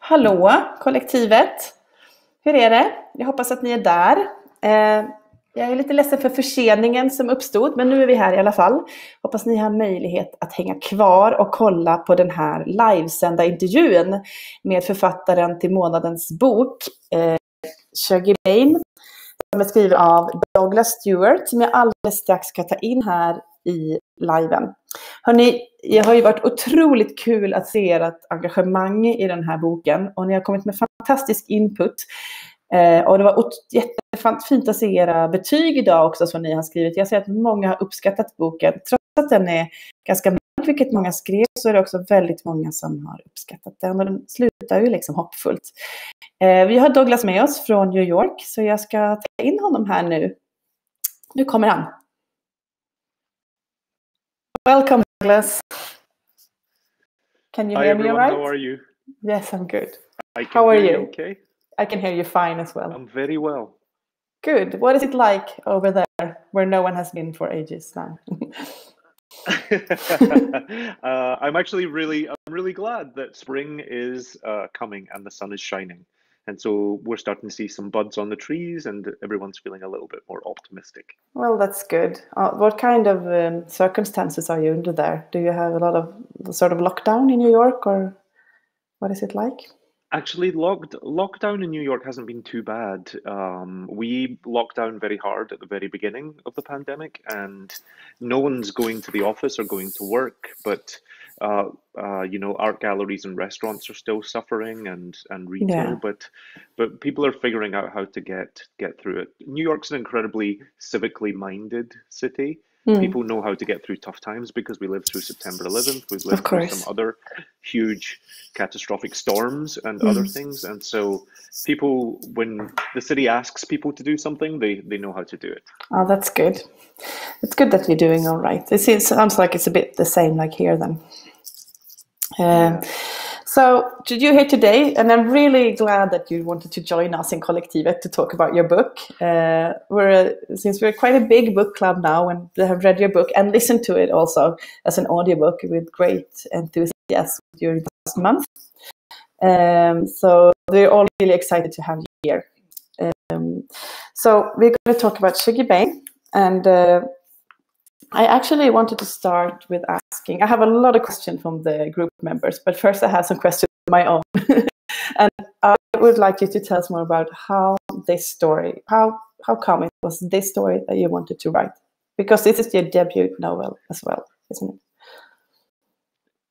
Hallå, kollektivet. Hur är det? Jag hoppas att ni är där. Jag är lite ledsen för förseningen som uppstod, men nu är vi här i alla fall. Hoppas ni har möjlighet att hänga kvar och kolla på den här livesända intervjun med författaren till månadens bok, Shuggie Bain, som är skriven av Stuart, som jag alldeles strax ska ta in här i liven. Hörrni, det har ju varit otroligt kul att se ert engagemang i den här boken, och ni har kommit med fantastisk input. Och det var jättefint att se era betyg idag också som ni har skrivit. Jag ser att många har uppskattat boken. Trots att den är ganska mörk, vilket många skrev, så är det också väldigt många som har uppskattat den. Och den slutar ju liksom hoppfullt. Vi har Douglas med oss från New York, så jag ska ta in honom här nu. Nu kommer han. Welcome, Douglas. Can you hear me all right? How are you? Yes, I'm good. How are you? Okay. I can hear you fine as well. I'm very well. Good. What is it like over there where no one has been for ages now? I'm really glad that spring is coming and the sun is shining. And so we're starting to see some buds on the trees and everyone's feeling a little bit more optimistic. Well, that's good. What kind of circumstances are you under there? Do you have a lot of sort of lockdown in New York, or what is it like? Actually, lockdown in New York hasn't been too bad. We locked down very hard at the very beginning of the pandemic, and no one's going to the office or going to work. But art galleries and restaurants are still suffering, and retail. Yeah. But people are figuring out how to get through it. New York's an incredibly civically minded city. People know how to get through tough times because we lived through September 11th. We've lived through some other huge catastrophic storms and other things. And so people, when the city asks people to do something, they know how to do it. Oh, that's good. It's good that you're doing all right. It sounds like it's a bit the same like here then. Yeah. So you're here today, and I'm really glad that you wanted to join us in Kollektivet to talk about your book. Since we're quite a big book club now, and they have read your book and listened to it also as an audiobook with great enthusiasm during the past month. So we're all really excited to have you here. So we're going to talk about Shuggie Bain, and I actually wanted to start with asking, I have a lot of questions from the group members, but first I have some questions of my own. And I would like you to tell us more about how this story, how come it was this story that you wanted to write? Because this is your debut novel as well, isn't it?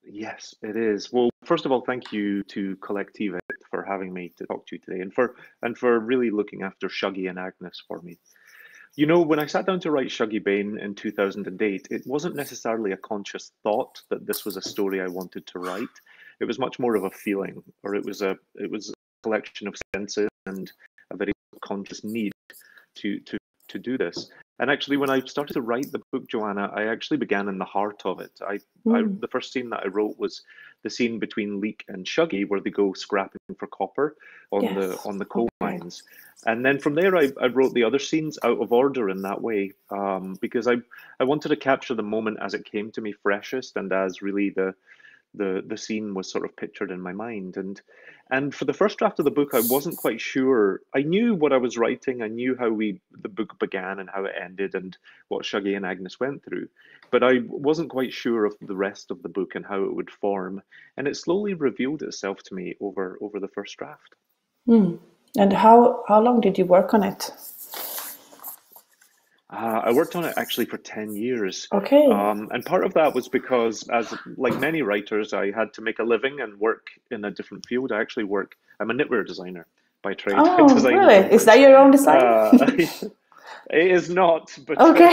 Yes, it is. Well, first of all, thank you to Kollektivet for having me to talk to you today, and for really looking after Shuggie and Agnes for me. You know, when I sat down to write Shuggie Bain in 2008, it wasn't necessarily a conscious thought that this was a story I wanted to write. It was much more of a feeling, or it was a collection of senses and a very conscious need to do this. And actually, when I started to write the book, Johanna, I actually began in the heart of it. The first scene that I wrote was the scene between Leek and Shuggie, where they go scrapping for copper on the coal mines. And then from there, I wrote the other scenes out of order in that way, because I wanted to capture the moment as it came to me freshest, and as really the scene was sort of pictured in my mind. And for the first draft of the book, I wasn't quite sure. I knew what I was writing. I knew how the book began and how it ended and what Shuggie and Agnes went through. But I wasn't quite sure of the rest of the book and how it would form. And it slowly revealed itself to me over the first draft. And how long did you work on it? I worked on it actually for 10 years. Okay. And part of that was because, as like many writers, I had to make a living and work in a different field. I'm a knitwear designer by trade. Oh, really? Is that your own design? It is not, but okay.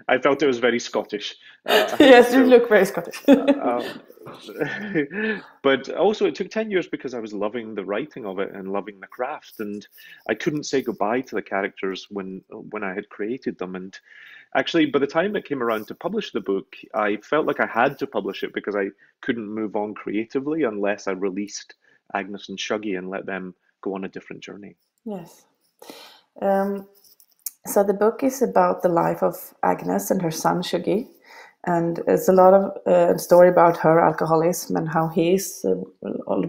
I felt it was very Scottish. Yes, you look very Scottish. But also it took 10 years because I was loving the writing of it and loving the craft, and I couldn't say goodbye to the characters when I had created them. And actually, by the time it came around to publish the book, I felt like I had to publish it because I couldn't move on creatively unless I released Agnes and Shuggie and let them go on a different journey. Yes. So the book is about the life of Agnes and her son Shuggie, And it's a lot of story about her alcoholism and how he's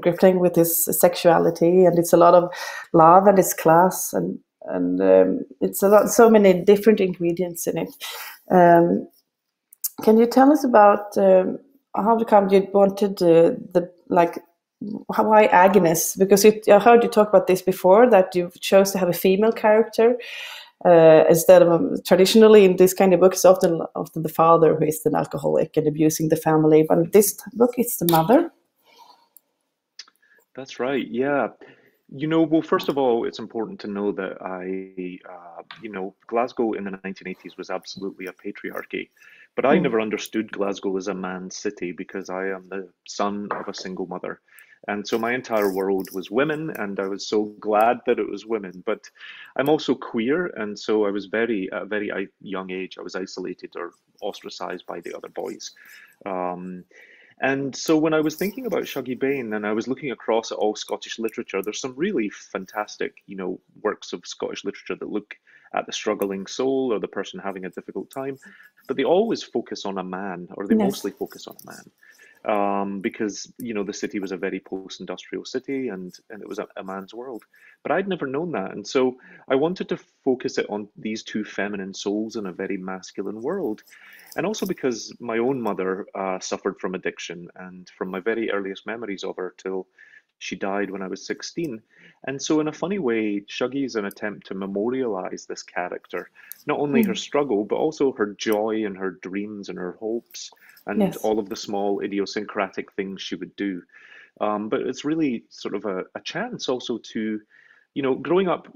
grappling with his sexuality, and it's a lot of love and it's class, and it's so many different ingredients in it. Can you tell us about how come you wanted why Agnes? Because I heard you talk about this before, that you chose to have a female character. Instead of traditionally in this kind of book, it's often the father who is an alcoholic and abusing the family, but in this book it's the mother. That's right. Yeah. Well, first of all, it's important to know that Glasgow in the 1980s was absolutely a patriarchy, but I never understood Glasgow as a man's city because I am the son of a single mother. And so my entire world was women, and I was so glad that it was women. But I'm also queer, and so I was at a very young age, I was isolated or ostracized by the other boys. And so when I was thinking about Shuggie Bain and I was looking across at all Scottish literature, there's some really fantastic, works of Scottish literature that look at the struggling soul or the person having a difficult time, but they always focus on a man, or they mostly focus on a man. Because the city was a very post-industrial city, and it was a man's world. But I'd never known that, and so I wanted to focus it on these two feminine souls in a very masculine world. And also because my own mother suffered from addiction, and from my very earliest memories of her till she died when I was 16. And so in a funny way, Shuggie is an attempt to memorialize this character, not only her struggle, but also her joy and her dreams and her hopes, and all of the small idiosyncratic things she would do. But it's really sort of a chance also to, growing up,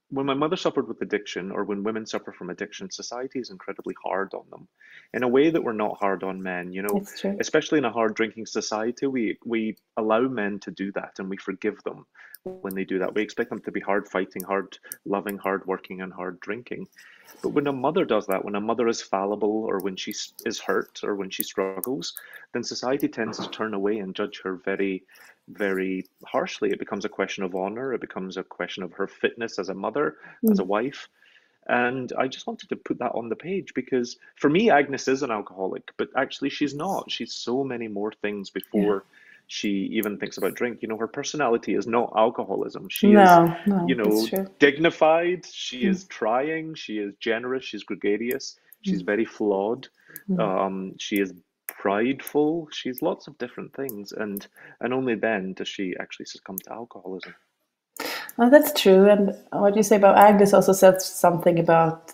when my mother suffered with addiction, or when women suffer from addiction, society is incredibly hard on them in a way that we're not hard on men, especially in a hard drinking society. We allow men to do that, and we forgive them when they do that. We expect them to be hard fighting, hard loving, hard working, and hard drinking. But when a mother does that, when a mother is fallible, or when she is hurt, or when she struggles, then society tends to turn away and judge her very, very harshly. It becomes a question of honor. It becomes a question of her fitness as a mother, as a wife. And I just wanted to put that on the page because for me, Agnes is an alcoholic, but actually she's not. She's so many more things before she even thinks about drink. Her personality is not alcoholism. She is, dignified. She is trying. She is generous. She's gregarious. She's very flawed. She is prideful. She's lots of different things. And only then does she actually succumb to alcoholism. Oh, that's true. And what you say about Agnes also says something about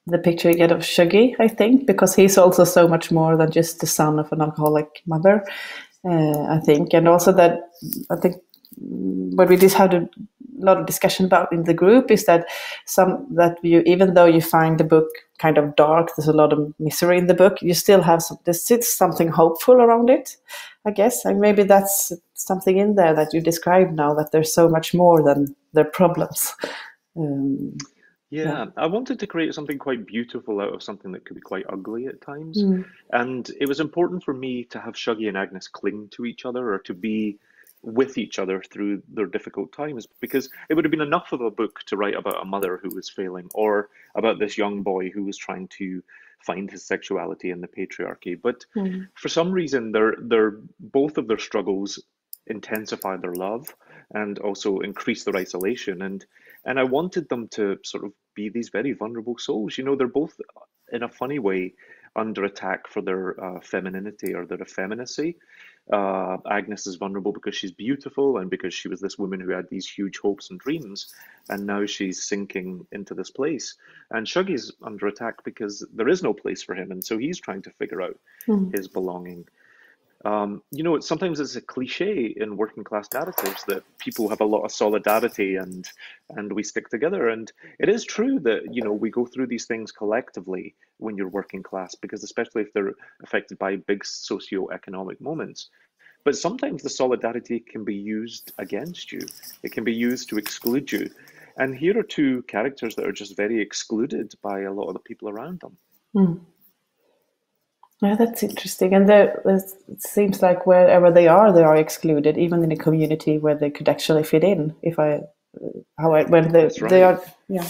the picture you get of Shuggie, I think, because he's also so much more than just the son of an alcoholic mother. I think, and also that I think what we just had a lot of discussion about in the group is that even though you find the book kind of dark, there's a lot of misery in the book, you still have there's something hopeful around it, I guess, and maybe that's something in there that you described now, that there's so much more than their problems. I wanted to create something quite beautiful out of something that could be quite ugly at times. And it was important for me to have Shuggie and Agnes cling to each other, or to be with each other through their difficult times, because it would have been enough of a book to write about a mother who was failing, or about this young boy who was trying to find his sexuality in the patriarchy. But for some reason, both of their struggles intensify their love and also increase their isolation. And I wanted them to sort of be these very vulnerable souls. They're both, in a funny way, under attack for their femininity or their effeminacy. Agnes is vulnerable because she's beautiful and because she was this woman who had these huge hopes and dreams, and now she's sinking into this place. And Shuggie's under attack because there is no place for him, and so he's trying to figure out his belonging. Sometimes it's a cliche in working class narratives that people have a lot of solidarity and we stick together. And it is true that, we go through these things collectively when you're working class, because especially if they're affected by big socio-economic moments. But sometimes the solidarity can be used against you. It can be used to exclude you. And here are two characters that are just very excluded by a lot of the people around them. Yeah, that's interesting. And it seems like wherever they are excluded, even in a community where they could actually fit in. They are, yeah.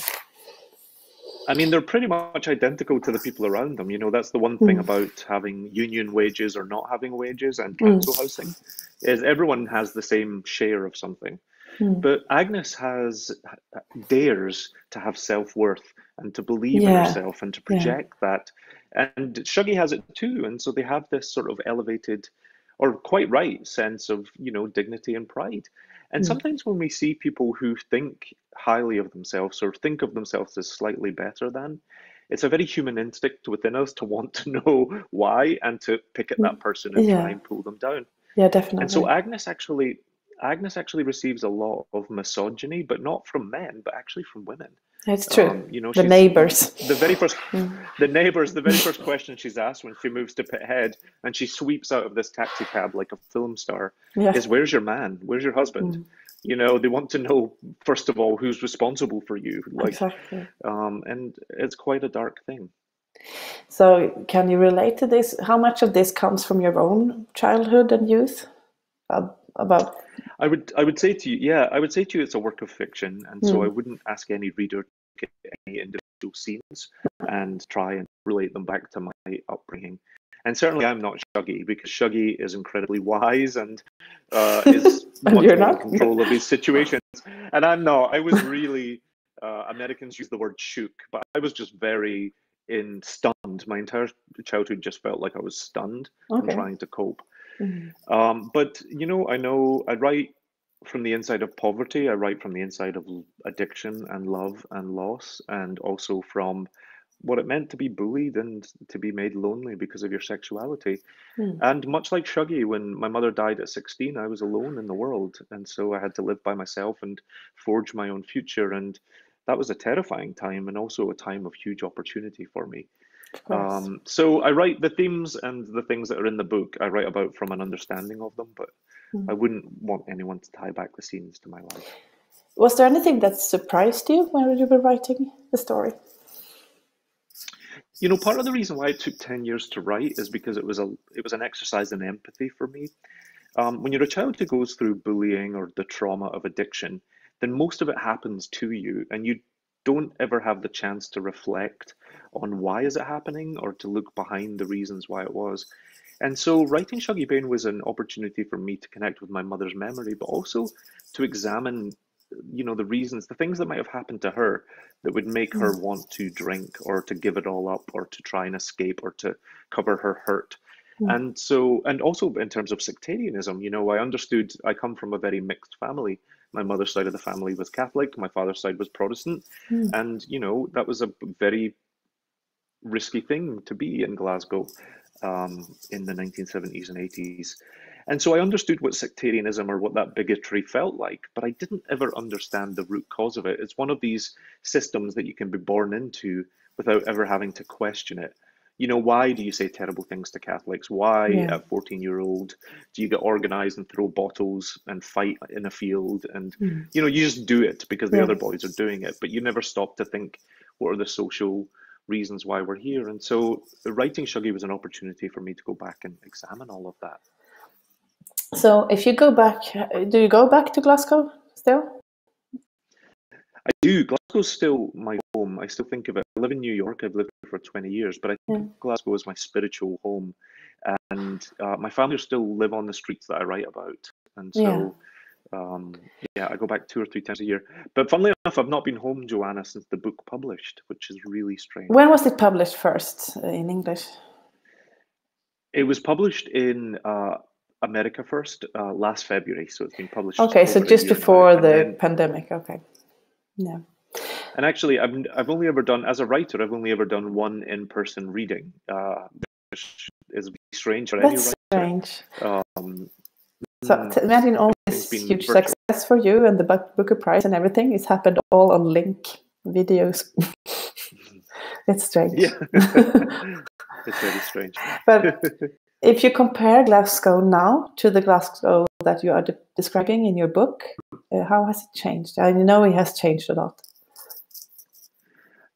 I mean, they're pretty much identical to the people around them. You know, that's the one thing about having union wages or not having wages and council housing, is everyone has the same share of something. But Agnes dares to have self-worth and to believe in herself and to project that. And Shuggie has it too. And so they have this sort of elevated or quite right sense of, you know, dignity and pride. And sometimes when we see people who think highly of themselves or think of themselves as slightly better than, it's a very human instinct within us to want to know why and to pick at that person and try and pull them down. Yeah, definitely. And so Agnes actually receives a lot of misogyny, but not from men, but actually from women. It's true. You know, the neighbors. The very first question she's asked when she moves to Pithead and she sweeps out of this taxi cab like a film star is, "Where's your man? Where's your husband?" You know, they want to know, first of all, who's responsible for you. Like, exactly. And it's quite a dark thing. So can you relate to this? How much of this comes from your own childhood and youth? About I would say to you, it's a work of fiction, and so I wouldn't ask any reader to get any individual scenes and try and relate them back to my upbringing. And certainly I'm not Shuggie, because Shuggie is incredibly wise and is much more in control of his situations. And I'm not. I was really, Americans use the word shook, but I was just very stunned. My entire childhood just felt like I was stunned and trying to cope. But, you know, I write from the inside of poverty. I write from the inside of addiction and love and loss, and also from what it meant to be bullied and to be made lonely because of your sexuality. And much like Shuggie, when my mother died at 16, I was alone in the world. And so I had to live by myself and forge my own future. And that was a terrifying time, and also a time of huge opportunity for me. So I write the themes and the things that are in the book, I write about from an understanding of them, but I wouldn't want anyone to tie back the scenes to my life. Was there anything that surprised you when you were writing the story? You know, part of the reason why it took 10 years to write is because it was an exercise in empathy for me. When you're a child who goes through bullying or the trauma of addiction, then most of it happens to you, and you don't ever have the chance to reflect on why is it happening or to look behind the reasons why it was. And so writing Shuggie Bain was an opportunity for me to connect with my mother's memory, but also to examine, you know, the reasons, the things that might have happened to her that would make her want to drink or to give it all up or to try and escape or to cover her hurt. And so, and also in terms of sectarianism, you know, I come from a very mixed family. My mother's side of the family was Catholic, my father's side was Protestant. And, you know, that was a very risky thing to be in Glasgow in the 1970s and 80s. And so I understood what sectarianism or what that bigotry felt like, but I didn't ever understand the root cause of it. It's one of these systems that you can be born into without ever having to question it. You know, why do you say terrible things to Catholics? Why at 14-year-old do you get organized and throw bottles and fight in a field? And, you know, you just do it because the other boys are doing it, but you never stop to think, what are the social reasons why we're here? And so writing Shuggie was an opportunity for me to go back and examine all of that. So if you go back, do you go back to Glasgow still? I do. Glasgow's still my home. I still think of it. I live in New York. I've lived there for 20 years, but I think Glasgow is my spiritual home. And my family still live on the streets that I write about. And so, I go back 2 or 3 times a year. But funnily enough, I've not been home, Johanna, since the book published, which is really strange. When was it published first in English? It was published in America first, last February. So it's been published. Okay, so just before the pandemic. Okay. Yeah. And actually, I've only ever done, as a writer, I've only ever done one in-person reading, which is strange for any writer. That's strange. So imagine all this huge success for you and the Booker Prize and everything. It's happened all on link videos. It's strange. Yeah, it's very strange. But if you compare Glasgow now to the Glasgow that you are describing in your book, how has it changed? I know it has changed a lot.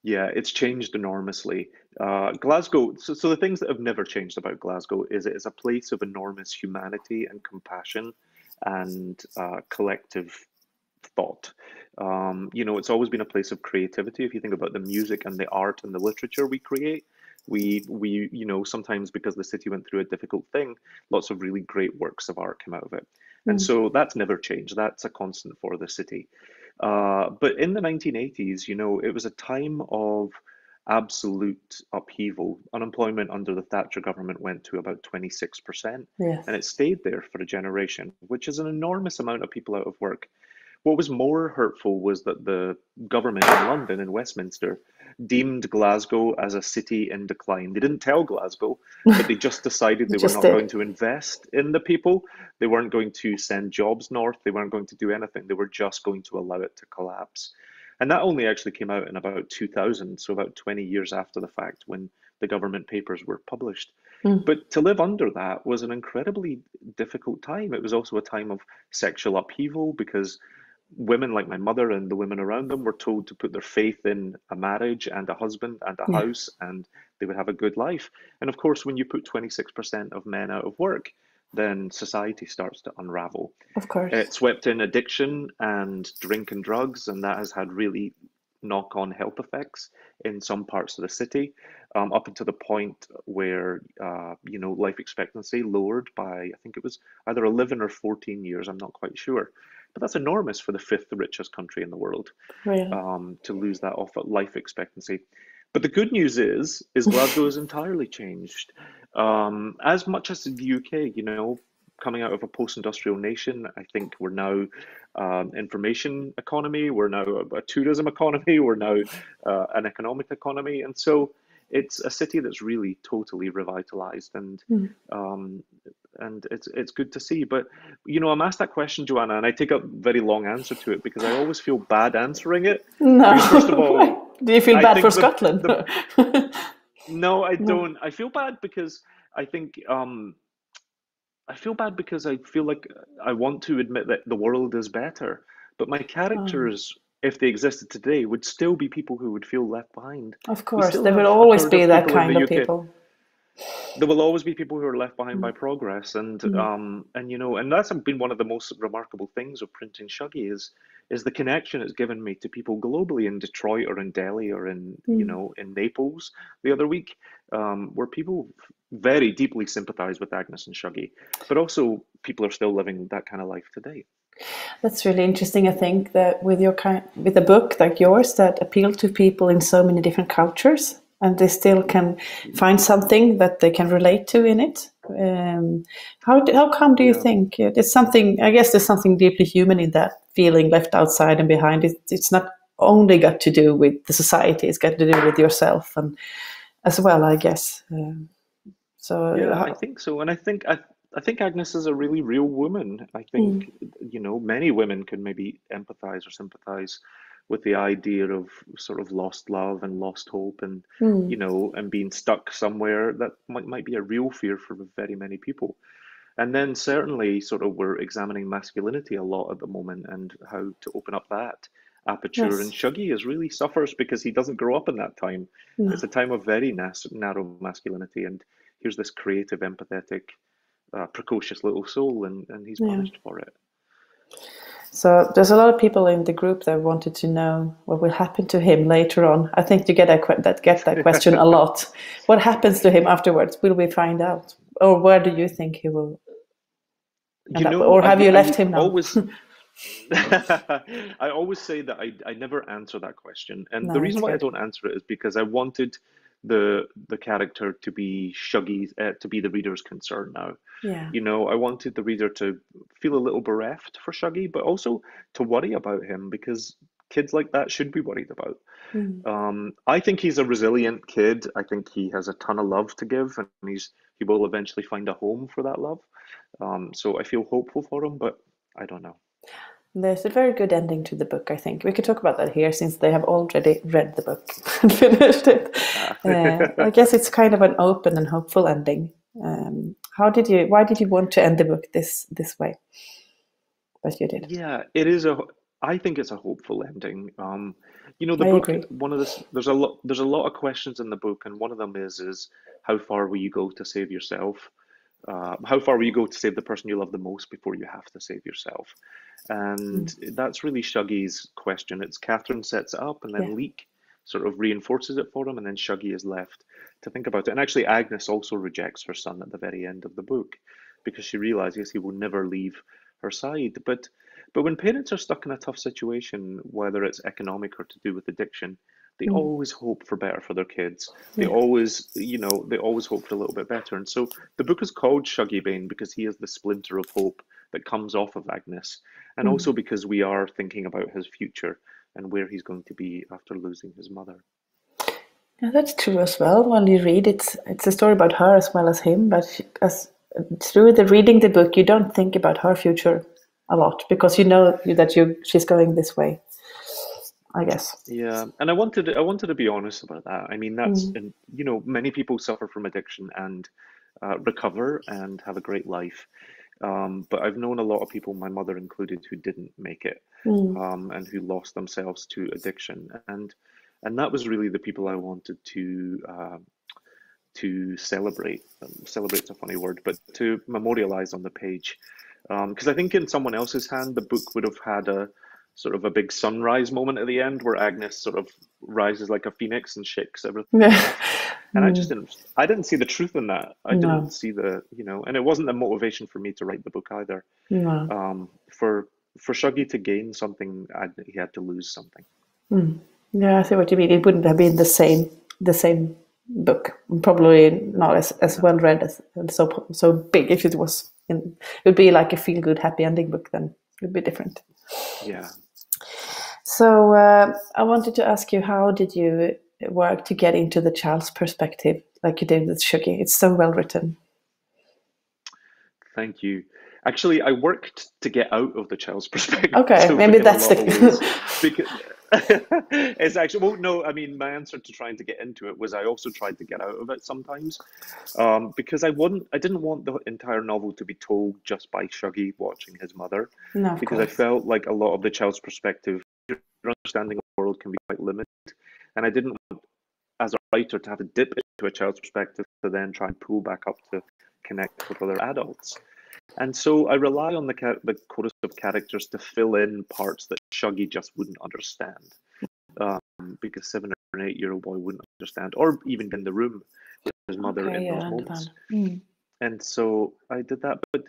Yeah, it's changed enormously. Glasgow, so the things that have never changed about Glasgow is it is a place of enormous humanity and compassion and collective thought. It's always been a place of creativity. If you think about the music and the art and the literature we create, we sometimes because the city went through a difficult thing, lots of really great works of art came out of it. And so that's never changed. That's a constant for the city. But in the 1980s, it was a time of absolute upheaval. Unemployment under the Thatcher government went to about 26%, Yes. and it stayed there for a generation, which is an enormous amount of people out of work. What was more hurtful was that the government in London, in Westminster, deemed Glasgow as a city in decline. They didn't tell Glasgow, but they just decided they were not going to invest in the people. They weren't going to send jobs north. They weren't going to do anything. They were just going to allow it to collapse. And that only actually came out in about 2000, so about 20 years after the fact when the government papers were published. But to live under that was an incredibly difficult time. It was also a time of sexual upheaval because women like my mother and the women around them were told to put their faith in a marriage and a husband and a house, and they would have a good life. And of course, when you put 26% of men out of work, then society starts to unravel. Of course. It swept in addiction and drink and drugs, and that has had really knock-on health effects in some parts of the city, up until the point where, life expectancy lowered by, I think it was either 11 or 14 years, I'm not quite sure. But that's enormous for the fifth richest country in the world, to lose that off at life expectancy. But the good news is Glasgow has entirely changed. As much as the UK, coming out of a post-industrial nation, I think we're now information economy, we're now a tourism economy, we're now an economic economy. And so it's a city that's really totally revitalized, and it's good to see. But I'm asked that question, Johanna, and I take a very long answer to it because I always feel bad answering it. No. Because first of all, do you feel bad for Scotland? No, I don't. I feel bad because I think I feel bad because I feel like I want to admit that the world is better, but my characters, if they existed today, would still be people who would feel left behind. Of course, there will always be that kind of UK. people. There will always be people who are left behind by progress, and that's been one of the most remarkable things of printing Shuggie is the connection it's given me to people globally in Detroit or in Delhi or in in Naples the other week, where people very deeply sympathize with Agnes and Shuggie, but also people are still living that kind of life today. That's really interesting. I think that with a book like yours that appeal to people in so many different cultures, and they still can find something that they can relate to in it. How come do you think there's something? I guess there's something deeply human in that feeling left outside and behind. It's not only got to do with the society; it's got to do with yourself and as well, I guess. I think so, and I think Agnes is a really real woman. I think many women can maybe empathize or sympathize with the idea of sort of lost love and lost hope, and and being stuck somewhere. That might be a real fear for very many people. And then certainly sort of we're examining masculinity a lot at the moment and how to open up that aperture. Yes. And Shuggie really suffers because he doesn't grow up in that time. No. It's a time of very narrow masculinity, and here's this creative, empathetic, precocious little soul, and he's punished for it. So there's a lot of people in the group that wanted to know what will happen to him later on. I think you get that question a lot. What happens to him afterwards? Will we find out? Or where do you think he will end up? Or have you left him now? I always say that I never answer that question. And the reason why I don't answer it is because I wanted the character to be Shuggie's, to be the reader's concern now. Yeah. I wanted the reader to feel a little bereft for Shuggie, but also to worry about him, because kids like that should be worried about. I think he's a resilient kid. I think he has a ton of love to give, and he will eventually find a home for that love. So I feel hopeful for him, but I don't know. There's a very good ending to the book, I think. We could talk about that here since they have already read the book and finished it. I guess it's kind of an open and hopeful ending. Why did you want to end the book this way? But you did. Yeah, I think it's a hopeful ending. The I book, agree. there's a lot of questions in the book, and one of them is how far will you go to save yourself? How far will you go to save the person you love the most before you have to save yourself? And that's really Shuggie's question. It's Catherine sets it up, and then Leek sort of reinforces it for him, and then Shuggie is left to think about it. And actually, Agnes also rejects her son at the very end of the book because she realizes he will never leave her side. But when parents are stuck in a tough situation, whether it's economic or to do with addiction, they always hope for better for their kids. They always, they always hope for a little bit better. And so the book is called Shuggie Bain because he is the splinter of hope that comes off of Agnes, and also because we are thinking about his future and where he's going to be after losing his mother. Yeah, that's true as well. When you read it, it's a story about her as well as him. But through reading the book, you don't think about her future a lot because you know that she's going this way, I guess. Yeah, and I wanted to be honest about that. I mean, that's many people suffer from addiction and recover and have a great life. But I've known a lot of people, my mother included, who didn't make it and who lost themselves to addiction. And that was really the people I wanted to celebrate. Celebrate's a funny word, but to memorialize on the page. Because I think in someone else's hand, the book would have had a sort of a big sunrise moment at the end where Agnes sort of rises like a phoenix and shakes everything. And I didn't see the truth in that. I didn't see and it wasn't the motivation for me to write the book either. For Shuggie to gain something, he had to lose something. Yeah, I see what you mean. It wouldn't have been the same book. Probably not as well read as so big. If it was, it would be like a feel good, happy ending book. Then it would be different. Yeah. So I wanted to ask you, how did you work to get into the child's perspective like you did with Shuggie? It's so well written. Thank you. Actually, I worked to get out of the child's perspective. Okay, maybe that's the because it's actually, well, no, I mean, my answer to trying to get into it was I also tried to get out of it sometimes because I didn't want the entire novel to be told just by Shuggie watching his mother. No, of because course. I felt like a lot of the child's perspective, your understanding of the world can be quite limited. And I didn't want, as a writer, to have to dip into a child's perspective to then try and pull back up to connect with other adults. And so I rely on the chorus of characters to fill in parts that Shuggie just wouldn't understand, because 7 or 8 year old boy wouldn't understand, or even in the room with his mother in those moments. And so I did that. But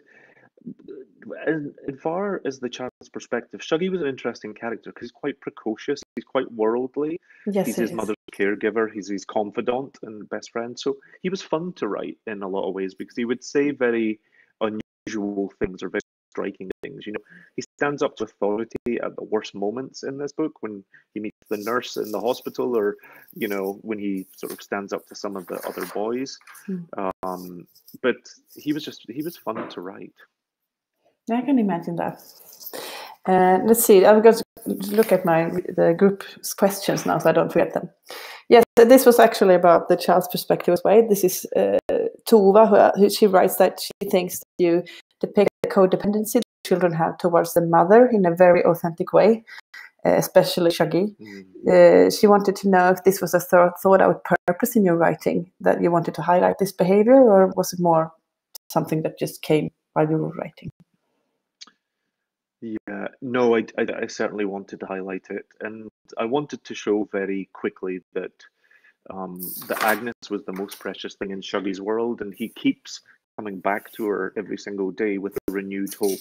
as far as the child's perspective, Shuggie was an interesting character because he's quite precocious, he's quite worldly. Yes, he's his mother's caregiver, he's his confidant and best friend. So he was fun to write in a lot of ways because he would say very unusual things or very striking things. He stands up to authority at the worst moments in this book, when he meets the nurse in the hospital, or when he sort of stands up to some of the other boys. But he was fun to write. I can imagine that. Let's see. I'm going to look at the group's questions now, so I don't forget them. Yes, this was actually about the child's perspective as well. This is Tova, who she writes that she thinks that you depict the codependency that children have towards the mother in a very authentic way, especially Shuggie. She wanted to know if this was a thought out purpose in your writing, that you wanted to highlight this behavior, or was it more something that just came while you were writing? Yeah, no, I certainly wanted to highlight it, and I wanted to show very quickly that Agnes was the most precious thing in Shuggie's world, and he keeps coming back to her every single day with a renewed hope.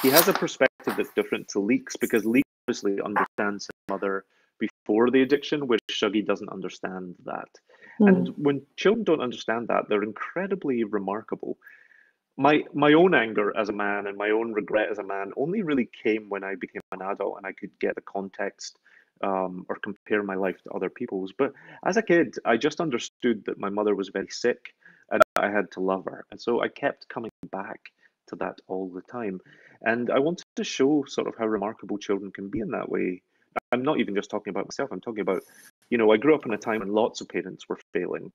He has a perspective that's different to Leek's, because Leek obviously understands his mother before the addiction, where Shuggie doesn't understand that. And when children don't understand that, they're incredibly remarkable. My own anger as a man and my own regret as a man only really came when I became an adult and I could get the context or compare my life to other people's. But as a kid, I just understood that my mother was very sick and I had to love her. And so I kept coming back to that all the time. And I wanted to show sort of how remarkable children can be in that way. I'm not even just talking about myself. I'm talking about, I grew up in a time when lots of parents were failing,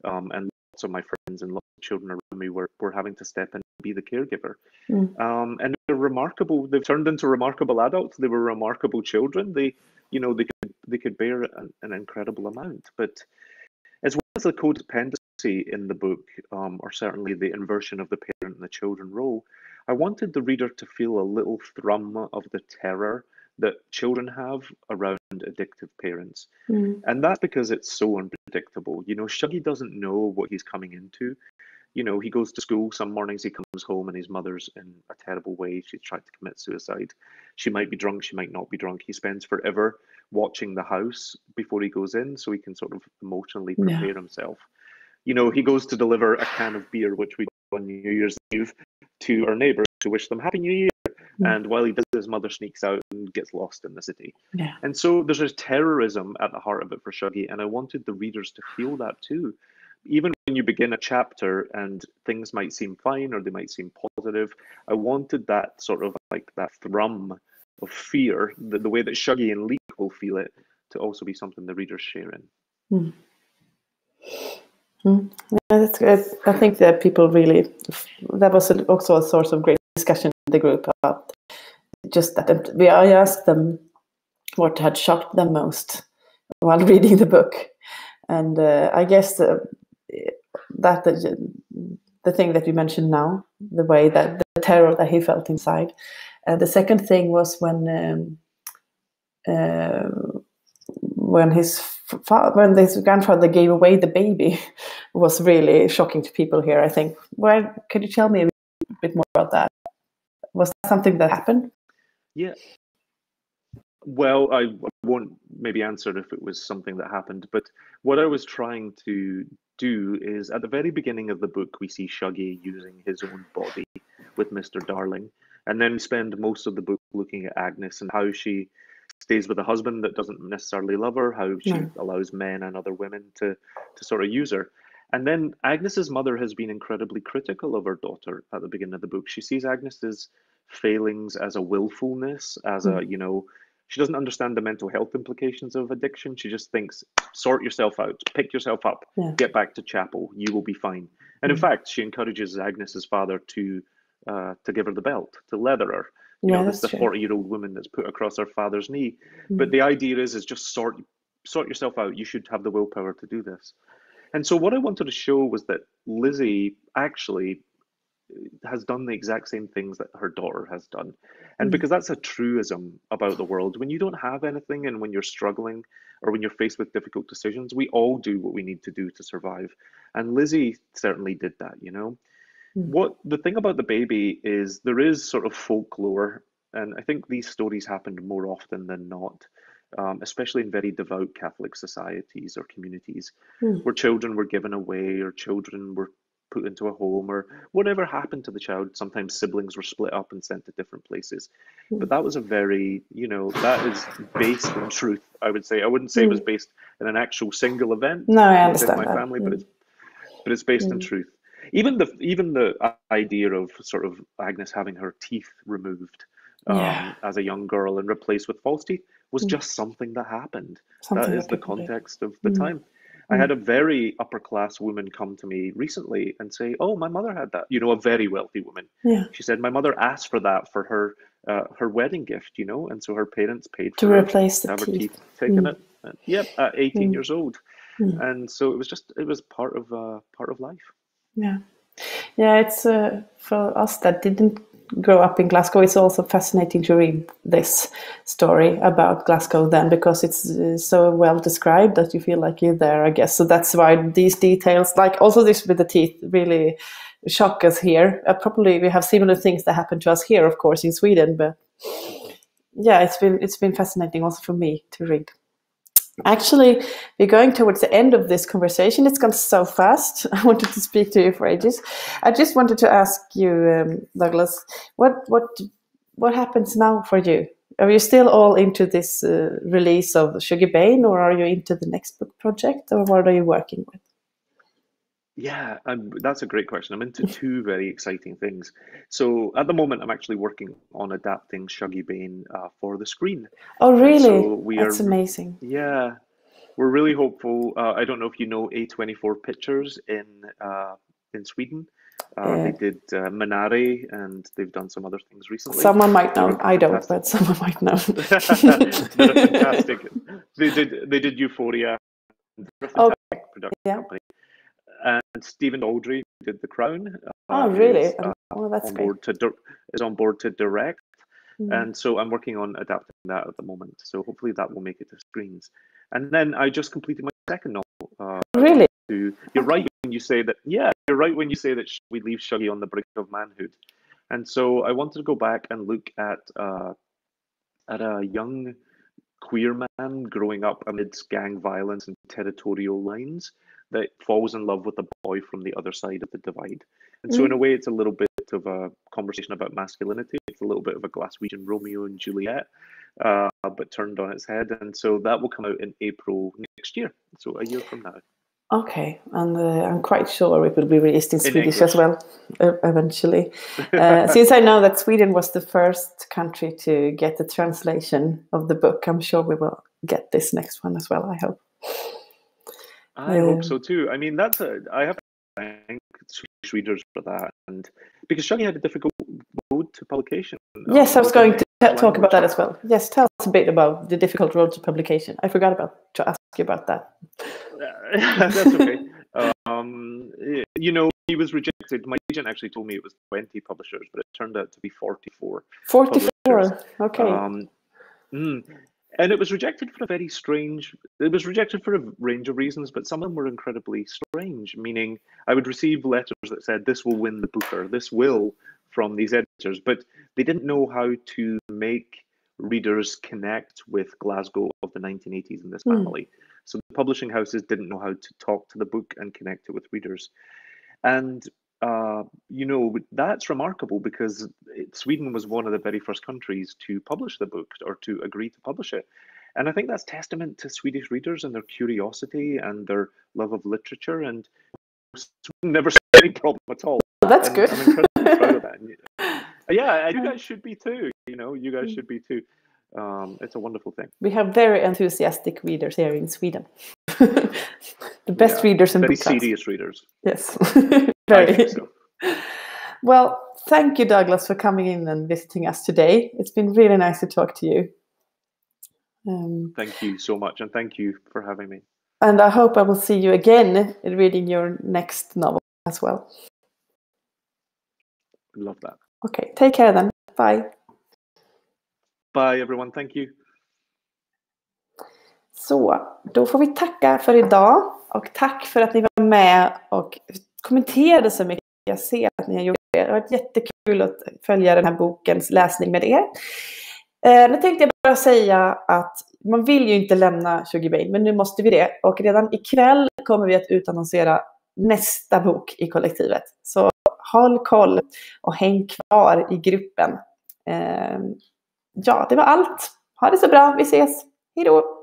and lots of my friends and lots of children around me were having to step in and be the caregiver. And they're remarkable. They've turned into remarkable adults. They were remarkable children. They could bear an incredible amount. But as well as the codependency in the book, or certainly the inversion of the parent and the children role, I wanted the reader to feel a little thrum of the terror that children have around addictive parents. And that's because it's so unpredictable. You know, Shuggie doesn't know what he's coming into. You know, he goes to school. Some mornings he comes home and his mother's in a terrible way. She's tried to commit suicide. She might be drunk. She might not be drunk. He spends forever watching the house before he goes in so he can sort of emotionally prepare himself. You know, he goes to deliver a can of beer, which we do on New Year's Eve, to our neighbours to wish them Happy New Year. And while he does, his mother sneaks out and gets lost in the city. And so there's a terrorism at the heart of it for Shuggie, and I wanted the readers to feel that too. Even when you begin a chapter and things might seem fine or they might seem positive, I wanted that sort of like that thrum of fear, the way that Shuggie and Leek will feel it, to also be something the readers share in. Yeah, that's good. I think that people really, that was also a source of great discussion in the group about just that. I asked them what had shocked them most while reading the book. And I guess that the thing that you mentioned now, the way that the terror that he felt inside. The second thing was when his grandfather gave away the baby was really shocking to people here, I think. Well, could you tell me a bit more about that? Was that something that happened? Yeah. Well, I won't maybe answer if it was something that happened, but what I was trying to do is at the very beginning of the book, we see Shuggie using his own body with Mr. Darling. And then we spend most of the book looking at Agnes and how she stays with a husband that doesn't necessarily love her, how she allows men and other women to sort of use her. And then Agnes's mother has been incredibly critical of her daughter at the beginning of the book. She sees Agnes's failings as a willfulness, as a, you know, she doesn't understand the mental health implications of addiction. She just thinks, sort yourself out, pick yourself up, get back to chapel, you will be fine. And in fact, she encourages Agnes's father to give her the belt, to leather her. You know, this is the 40-year-old woman that's put across her father's knee. But the idea is just sort yourself out. You should have the willpower to do this. And so what I wanted to show was that Lizzie actually has done the exact same things that her daughter has done. And because that's a truism about the world, when you don't have anything and when you're struggling or when you're faced with difficult decisions, we all do what we need to do to survive. And Lizzie certainly did that, you know. What the thing about the baby is there is sort of folklore, and I think these stories happened more often than not, especially in very devout Catholic societies or communities, where children were given away or children were put into a home or whatever happened to the child. Sometimes siblings were split up and sent to different places. But that was a very, you know, that is based in truth, I would say. I wouldn't say it was based in an actual single event. No, I understand my family, but it's based in truth. Even the idea of sort of Agnes having her teeth removed as a young girl and replaced with false teeth was just something that happened. That is the context of the time. I had a very upper class woman come to me recently and say, "Oh, my mother had that." You know, a very wealthy woman. She said, "My mother asked for that for her wedding gift, you know, and so her parents paid for to replace the have her teeth taken it. At 18 years old." And so it was part of life. Yeah, it's for us that didn't grow up in Glasgow, it's also fascinating to read this story about Glasgow then, because it's so well described that you feel like you're there, I guess. So that's why these details, like also this with the teeth, really shock us here. Probably we have similar things that happen to us here, of course, in Sweden, but yeah, it's been fascinating also for me to read. Actually, we're going towards the end of this conversation. It's gone so fast. I wanted to speak to you for ages. I just wanted to ask you, Douglas, what happens now for you? Are you still all into this release of Shuggie Bain, or are you into the next book project, or what are you working with? Yeah, that's a great question. I'm into two very exciting things. So at the moment, I'm actually working on adapting Shuggie Bain for the screen. Oh, really? So That's amazing. Yeah, we're really hopeful. I don't know if you know A24 Pictures in Sweden. They did Minari, and they've done some other things recently. Someone might know. I don't, but someone might know. They're fantastic. They did Euphoria. They're a fantastic production company. And Stephen Daldry did The Crown. Oh, really? is Oh, that's on great. board to direct. Mm. And so I'm working on adapting that at the moment. So hopefully that will make it to screens. And then I just completed my second novel. Really? You're right when you say that. Yeah, you're right when you say that we leave Shuggie on the brink of manhood. And so I wanted to go back and look at a young queer man growing up amidst gang violence and territorial lines that falls in love with a boy from the other side of the divide. And so in a way, it's a little bit of a conversation about masculinity. It's a little bit of a Glaswegian Romeo and Juliet, but turned on its head. And so that will come out in April next year, so a year from now. Okay, and I'm quite sure it will be released in Swedish English as well, eventually. Since I know that Sweden was the first country to get the translation of the book, I'm sure we will get this next one as well, I hope. I hope so too. I mean, I have to thank Swedish readers for that, and because Shuggie had a difficult road to publication. Yes, I was going to talk about that as well. Yes, tell us a bit about the difficult road to publication. I forgot to ask you about that. That's okay. He was rejected. My agent actually told me it was 20 publishers, but it turned out to be 44. 44, publishers. okay. And it was rejected for it was rejected for a range of reasons, but some of them were incredibly strange, meaning I would receive letters that said, this will win the Booker, this will, from these editors, but they didn't know how to make readers connect with Glasgow of the 1980s in this family. So the publishing houses didn't know how to talk to the book and connect it with readers. And that's remarkable because Sweden was one of the very first countries to publish the book or to agree to publish it. And I think that's testament to Swedish readers and their curiosity and their love of literature. And Sweden never saw any problem at all. That's good. I'm incredibly proud of that. Yeah, you guys should be too. You guys should be too. It's a wonderful thing. We have very enthusiastic readers here in Sweden. The best readers in very book clubs. serious readers. Yes. Very. I think so. Well, thank you, Douglas, for coming in and visiting us today. It's been really nice to talk to you. Thank you so much, and thank you for having me. And I hope I will see you again reading your next novel as well. Love that. Okay, take care then. Bye. Bye everyone, thank you. Så, då får vi tacka för idag. Och tack för att ni var med och kommenterade så mycket. Jag ser att ni har gjort det. Det har varit jättekul att följa den här bokens läsning med er. Nu tänkte jag bara säga att man vill ju inte lämna Shuggie Bain, men nu måste vi det. Och redan ikväll kommer vi att utannonsera nästa bok i kollektivet. Så håll koll och häng kvar i gruppen. Ja, det var allt. Ha det så bra. Vi ses. Hej då!